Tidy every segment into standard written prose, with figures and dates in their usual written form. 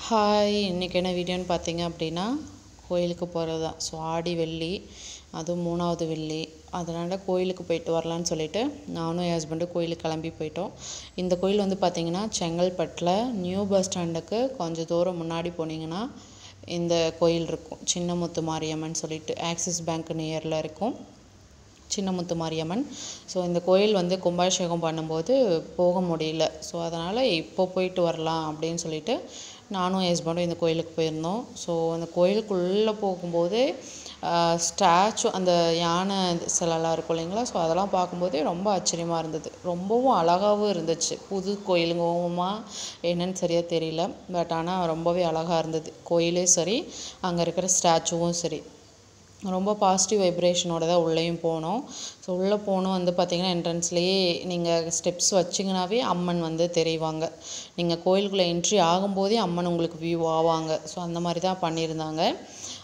Hi, இன்றைக்கி என்ன வீடியோன்னு பார்த்தீங்க அப்படின்னா கோயிலுக்கு போகிறது தான். ஸோ ஆடி வெள்ளி, அதுவும் 3வது வெள்ளி, அதனால் கோயிலுக்கு போயிட்டு வரலான்னு சொல்லிட்டு நானும் என் ஹஸ்பண்டும் கோயிலுக்கு கிளம்பி போயிட்டோம். இந்த கோயில் வந்து பார்த்திங்கன்னா செங்கல்பட்டில் நியூ பஸ் ஸ்டாண்டுக்கு கொஞ்சம் தூரம் முன்னாடி போனீங்கன்னா இந்த கோயில் இருக்கும். சின்னமுத்து மாரியம்மன் சொல்லிட்டு ஆக்சிஸ் பேங்க் நியரில் இருக்கும் சின்னமுத்து மாரியம்மன். ஸோ இந்த கோயில் வந்து கும்பாபிஷேகம் பண்ணும்போது போக முடியல. ஸோ அதனால் இப்போ போயிட்டு வரலாம் அப்படின்னு சொல்லிட்டு நானும் என் ஹஸ்பண்டும் இந்த கோயிலுக்கு போயிருந்தோம். ஸோ அந்த கோயிலுக்குள்ளே போகும்போது ஸ்டாச்சு, அந்த யானை சிலைலாம் இருக்கும் இல்லைங்களா, ஸோ அதெல்லாம் பார்க்கும்போதே ரொம்ப ஆச்சரியமாக இருந்தது. ரொம்பவும் அழகாகவும் இருந்துச்சு. புது கோயிலுங்கவுமா என்னன்னு சரியாக தெரியல, பட் ஆனால் ரொம்பவே அழகாக இருந்தது. கோயிலே சரி, அங்கே இருக்கிற ஸ்டாச்சுவும் சரி, ரொம்ப பாசிட்டிவ் வைப்ரேஷனோட தான் உள்ளேயும் போனோம். ஸோ உள்ளே போனோம் வந்து பார்த்திங்கன்னா என்ட்ரன்ஸ்லேயே நீங்கள் ஸ்டெப்ஸ் வச்சிங்கனாவே அம்மன் வந்து தெரிவாங்க. நீங்கள் கோயிலுக்குள்ளே என்ட்ரி ஆகும்போதே அம்மன் உங்களுக்கு வியூ ஆவாங்க. ஸோ அந்த மாதிரி தான் பண்ணியிருந்தாங்க.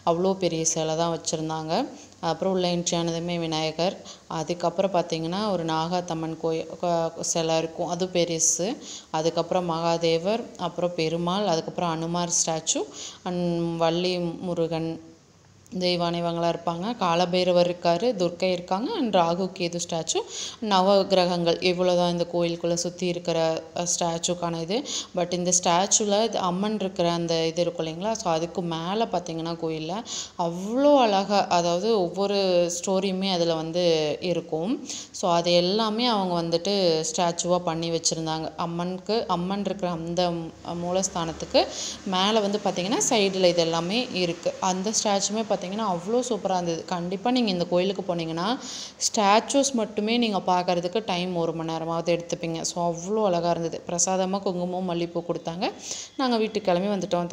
அவ்வளோ பெரிய சிலை தான் வச்சுருந்தாங்க. அப்புறம் உள்ள என்ட்ரி ஆனதுமே விநாயகர், அதுக்கப்புறம் பார்த்திங்கன்னா ஒரு நாகாத்தம்மன் சிலை இருக்கும், அது பெருசு. அதுக்கப்புறம் மகாதேவர், அப்புறம் பெருமாள், அதுக்கப்புறம் அனுமார் ஸ்டாச்சு, வள்ளி முருகன் தெய்வானை இவங்களாம் இருப்பாங்க. காலபைரவர் இருக்கார், துர்க்கை இருக்காங்க, அண்ட் ராகு கேது ஸ்டாச்சு, நவகிரகங்கள். இவ்வளோ தான் இந்த கோயிலுக்குள்ளே சுற்றி இருக்கிற ஸ்டாச்சுக்கான இது. பட் இந்த ஸ்டாச்சுவில் அம்மன் இருக்கிற அந்த இது இருக்கும் இல்லைங்களா, ஸோ அதுக்கு மேலே பார்த்திங்கன்னா கோயிலில் அவ்வளோ அழகாக, அதாவது ஒவ்வொரு ஸ்டோரியுமே அதில் வந்து இருக்கும். ஸோ அது எல்லாமே அவங்க வந்துட்டு ஸ்டாச்சுவாக பண்ணி வச்சுருந்தாங்க. அம்மன் இருக்கிற அந்த மூலஸ்தானத்துக்கு மேலே வந்து பார்த்திங்கன்னா சைடில் இது எல்லாமே இருக்குது. அந்த ஸ்டாச்சுமே பார்த்திங்கன்னா அவ்வளோ சூப்பராக இருந்தது. கண்டிப்பாக நீங்கள் இந்த கோயிலுக்கு போனீங்கன்னா ஸ்டாச்சூஸ் மட்டுமே நீங்கள் பார்க்குறதுக்கு டைம் 1 மணி நேரமாவது எடுத்துப்பீங்க. ஸோ அவ்வளோ அழகாக இருந்தது. பிரசாதமாக குங்குமம் மல்லிப்பூ கொடுத்தாங்க. நாங்கள் வீட்டுக்கு கிளம்பி வந்துட்டோம்.